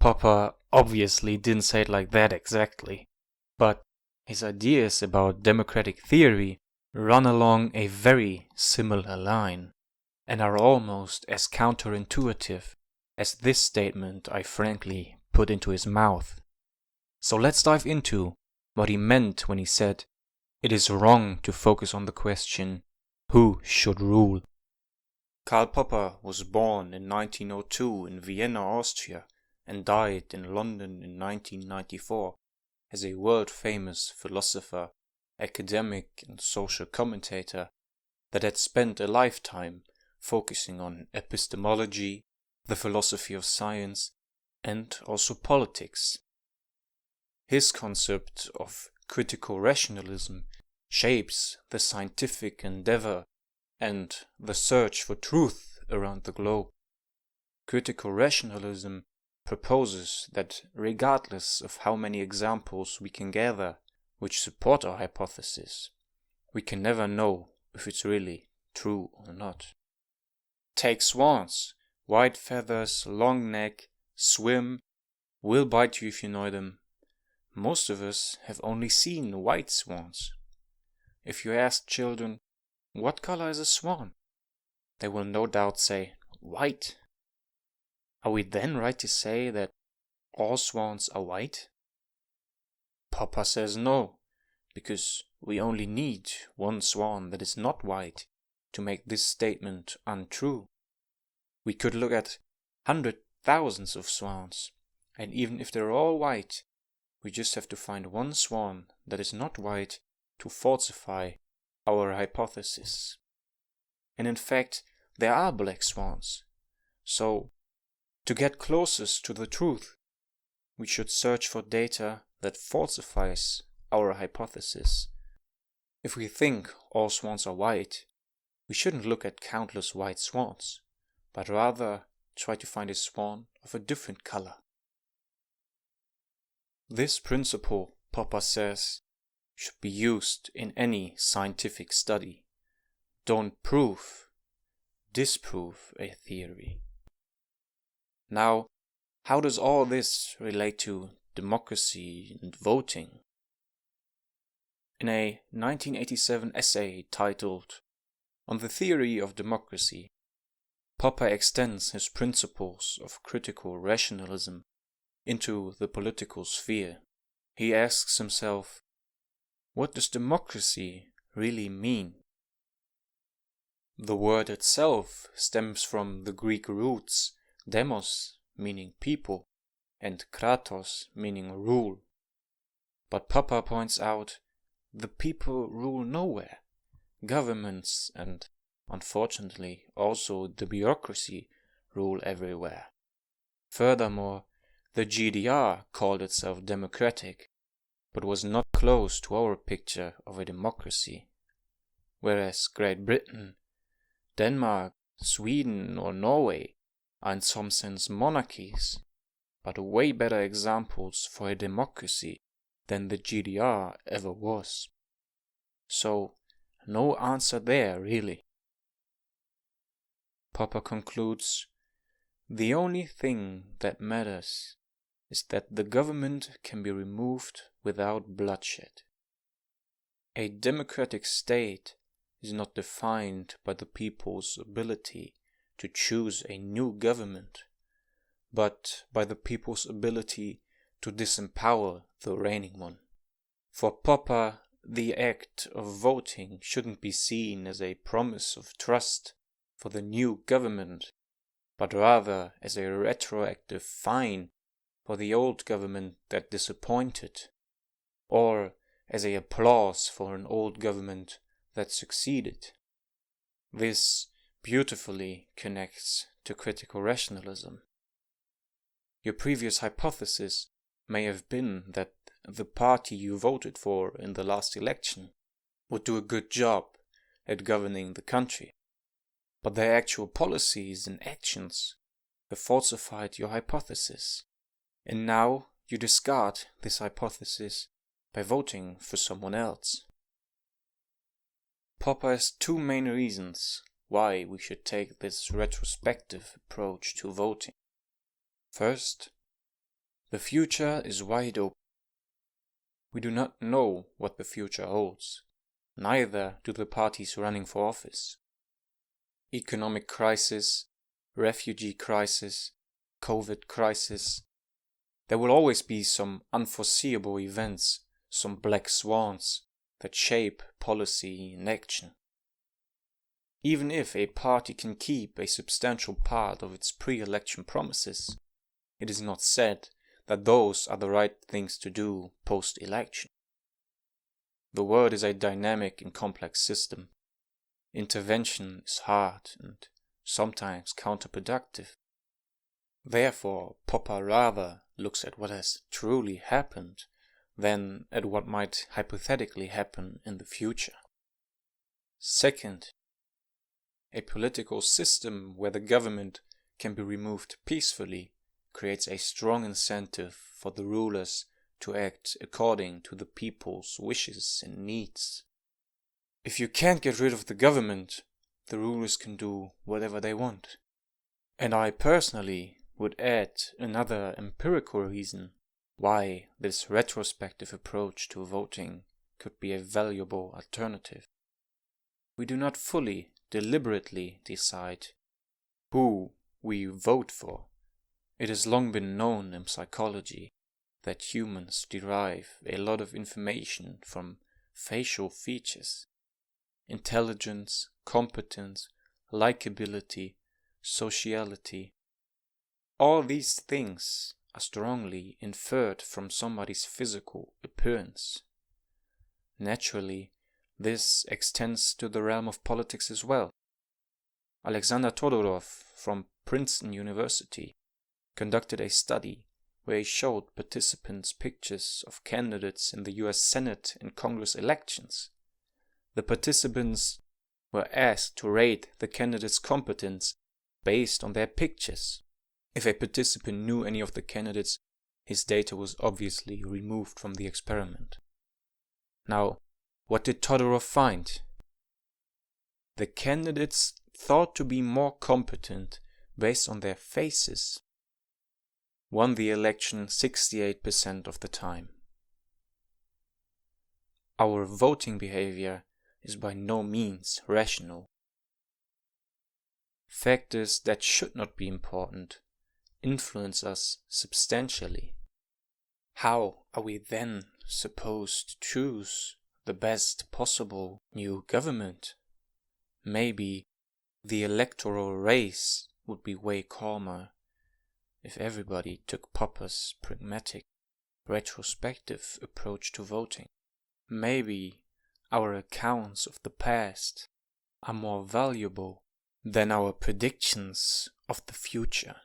Popper obviously didn't say it like that exactly, but his ideas about democratic theory run along a very similar line and are almost as counterintuitive as this statement I frankly put into his mouth. So let's dive into what he meant when he said, "It is wrong to focus on the question, who should rule?" Karl Popper was born in 1902 in Vienna, Austria, and died in London in 1994 as a world-famous philosopher, academic and social commentator that had spent a lifetime focusing on epistemology, the philosophy of science, and also politics. His concept of critical rationalism shapes the scientific endeavour and the search for truth around the globe. Critical rationalism proposes that regardless of how many examples we can gather which support our hypothesis, we can never know if it's really true or not. Take swans, white feathers, long neck, swim, will bite you if you know them. Most of us have only seen white swans. If you ask children, what color is a swan? They will no doubt say, white. Are we then right to say that all swans are white? Popper says no, because we only need one swan that is not white to make this statement untrue. We could look at 100,000s of swans, and even if they're all white, we just have to find one swan that is not white to falsify our hypothesis. And in fact, there are black swans. So, to get closest to the truth, we should search for data that falsifies our hypothesis. If we think all swans are white, we shouldn't look at countless white swans, but rather try to find a swan of a different color. This principle, Popper says, should be used in any scientific study. Don't prove, disprove a theory. Now, how does all this relate to democracy and voting? In a 1987 essay titled "On the Theory of Democracy," Popper extends his principles of critical rationalism into the political sphere. He asks himself, what does democracy really mean? The word itself stems from the Greek roots demos, meaning people, and kratos, meaning rule. But Popper points out the people rule nowhere. Governments and, unfortunately, also the bureaucracy rule everywhere. Furthermore, the GDR called itself democratic, but was not close to our picture of a democracy. Whereas Great Britain, Denmark, Sweden or Norway are in some sense monarchies, but way better examples for a democracy than the GDR ever was. So, no answer there really. Popper concludes, the only thing that matters is that the government can be removed without bloodshed. A democratic state is not defined by the people's ability to choose a new government, but by the people's ability to disempower the reigning one. For Popper, the act of voting shouldn't be seen as a promise of trust for the new government, but rather as a retroactive fine for the old government that disappointed, or as a applause for an old government that succeeded. This beautifully connects to critical rationalism. Your previous hypothesis may have been that the party you voted for in the last election would do a good job at governing the country, but their actual policies and actions have falsified your hypothesis, and now you discard this hypothesis by voting for someone else. Popper has two main reasons why we should take this retrospective approach to voting. First, The future is wide open. We do not know what the future holds. Neither do the parties running for office. Economic crisis, refugee crisis, COVID crisis. There will always be some unforeseeable events, some black swans that shape policy and action. Even if a party can keep a substantial part of its pre-election promises, it is not said that those are the right things to do post-election. The world is a dynamic and complex system. Intervention is hard and sometimes counterproductive. Therefore, Popper rather looks at what has truly happened than at what might hypothetically happen in the future. Second, a political system where the government can be removed peacefully creates a strong incentive for the rulers to act according to the people's wishes and needs. If you can't get rid of the government, the rulers can do whatever they want. And I personally would add another empirical reason why this retrospective approach to voting could be a valuable alternative. We do not fully, deliberately decide who we vote for. It has long been known in psychology that humans derive a lot of information from facial features. Intelligence, competence, likability, sociality. All these things are strongly inferred from somebody's physical appearance. Naturally, this extends to the realm of politics as well. Alexander Todorov from Princeton University conducted a study where he showed participants pictures of candidates in the US Senate and Congress elections. The participants were asked to rate the candidates' competence based on their pictures. If a participant knew any of the candidates, his data was obviously removed from the experiment. Now, what did Todorov find? The candidates thought to be more competent based on their faces won the election 68% of the time. Our voting behavior is by no means rational. Factors that should not be important influence us substantially. How are we then supposed to choose the best possible new government? Maybe the electoral race would be way calmer if everybody took Popper's pragmatic, retrospective approach to voting. Maybe our accounts of the past are more valuable than our predictions of the future.